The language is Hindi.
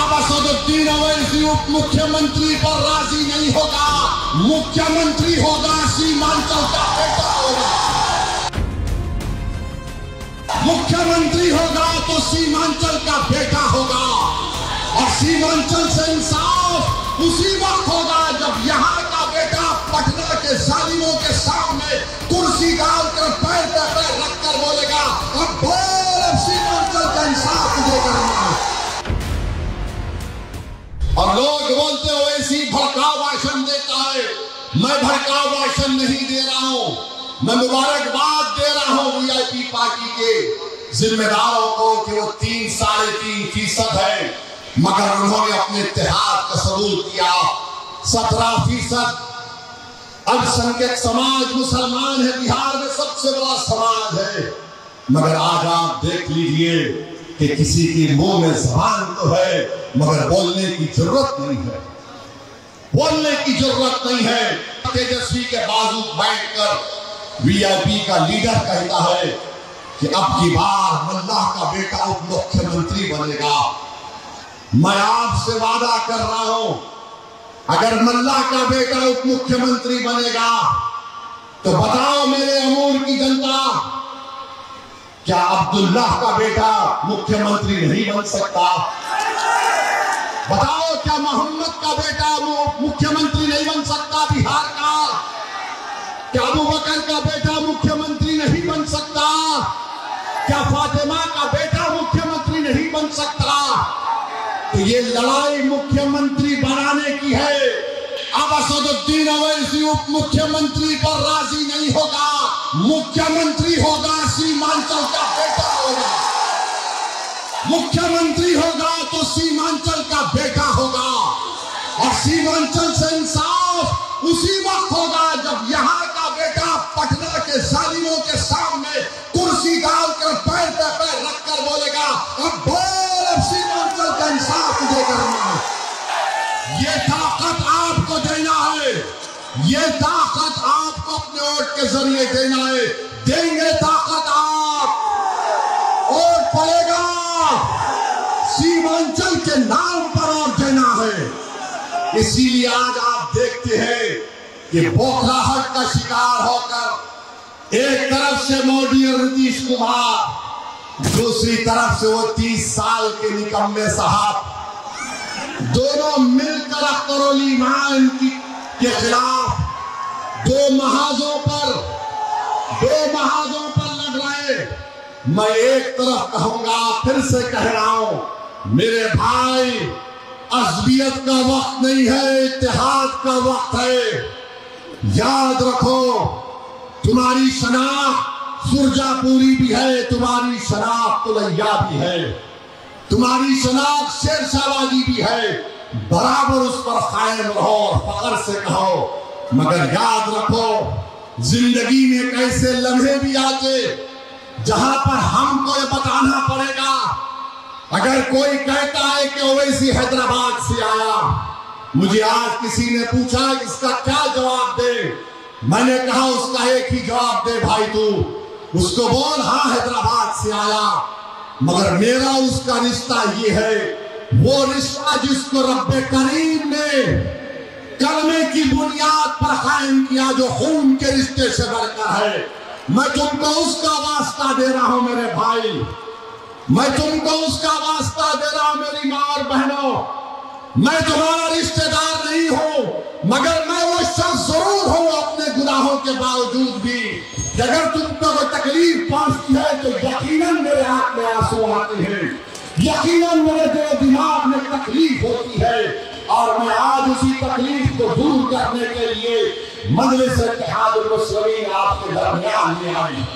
अब असदुद्दीन अवैसी उप मुख्यमंत्री पर राजी नहीं होगा। मुख्यमंत्री होगा सीमांचल का बेटा होगा। मुख्यमंत्री होगा तो सीमांचल का बेटा होगा। और सीमांचल से इंसाफ उसी वक्त होगा जब यहाँ का बेटा पटना के जालिमों के सामने कुर्सी डालकर पैर पे पैर रखकर बोलेगा, अब बोल, अब सीमांचल का इंसाफ तुझे करना है। और लोग बोलते हो ऐसी भड़काऊ भाषण देता है। मैं भड़काऊ भाषण नहीं दे रहा हूं, मैं मुबारकबाद दे रहा हूं वीआईपी पार्टी के जिम्मेदारों को कि वो 3-3.5% है, मगर उन्होंने अपने इत्तेहाद का सबूत किया। 17% अल्पसंख्यक समाज मुसलमान है, बिहार में सबसे बड़ा समाज है, मगर आज आप देख लीजिए कि किसी के मुंह में ज़बान तो है मगर बोलने की जरूरत नहीं है। बोलने की जरूरत नहीं है। तेजस्वी के बाजू बैठकर वीआईपी का लीडर कहता है कि अब की बार मल्लाह का बेटा उप मुख्यमंत्री बनेगा। मैं आपसे वादा कर रहा हूं, अगर मल्लाह का बेटा उप मुख्यमंत्री बनेगा तो बताओ मेरे अमूर की जनता, क्या अब्दुल्लाह का बेटा मुख्यमंत्री नहीं बन सकता? बताओ, क्या मोहम्मद का बेटा मुख्यमंत्री नहीं बन सकता बिहार का? क्या अबू बकर का बेटा मुख्यमंत्री नहीं बन सकता? क्या फातिमा का बेटा मुख्यमंत्री नहीं बन सकता? तो ये लड़ाई मुख्यमंत्री बनाने की है। अब असदुद्दीन अवैसी उप मुख्यमंत्री पर राजी नहीं होगा। मुख्यमंत्री होगा सीमांचल का बेटा होगा। मुख्यमंत्री होगा तो सीमांचल का बेटा होगा। और सीमांचल से इंसाफ उसी वक्त होगा जब यहाँ का बेटा पटना के जालिमों के सामने कुर्सी डालकर पैर पे पैर रखकर बोलेगा, अब बोल, अब सीमांचल का इंसाफ तुझे करना है। ये ताकत आपको देना है, ये ताकत आपको अपने वोट के जरिए देना है। देंगे ताकत आप, वोट पड़ेगा सीमांचल के नाम पर और देना है। इसीलिए आज आप देखते हैं कि बौखलाहट का शिकार होकर एक तरफ से मोदी और नीतीश कुमार, दूसरी तरफ से वो 30 साल के निकम्मे साहब, दोनों मिलकर अख्तरुल ईमान के खिलाफ दो महाजों पर लड़ रहे। मैं एक तरफ कहूंगा, फिर से कह रहा हूं, मेरे भाई, अज़बियत का वक्त नहीं है, इत्तेहाद का वक्त है। याद रखो, तुम्हारी शनाख्त सुरजापुरी भी है, तुम्हारी शनाख्त तुलैया भी है, तुम्हारी शनाख्त शेरशाहबादी भी है। बराबर उस पर कायम रहो और फख्र से कहो। मगर याद रखो, जिंदगी में कैसे लम्हे भी आते जहां पर हमको ये बताना पड़ेगा। अगर कोई कहता है कि ओवैसी हैदराबाद से आया, मुझे आज किसी ने पूछा इसका क्या जवाब दे, मैंने कहा उसका एक ही जवाब दे भाई, तू उसको बोल हाँ हैदराबाद से आया, मगर मेरा उसका रिश्ता ये है, वो रिश्ता जिसको रब्बे करीम ने कलमे की बुनियाद पर कायम किया, जो खून के रिश्ते से बढ़कर है। मैं तुमको उसका वास्ता दे रहा हूं मेरे भाई, मैं तुमको उसका वास्ता दे रहा हूं मेरी मां और बहनों। मैं तुम्हारा रिश्तेदार नहीं हूं, मगर मैं वो शख्स जरूर हूं अपने गुनाहों के बावजूद भी। अगर तुमको कोई तकलीफ पहुंचती है तो यकीनन मेरे आंख में आंसू आते हैं, यकीनन मेरे दिल दिमाग में तकलीफ होती है। और मैं आज उसी तकलीफ को दूर करने के लिए मजलिस इत्तेहादुल मुस्लिमीन आपके दरमियान में आई।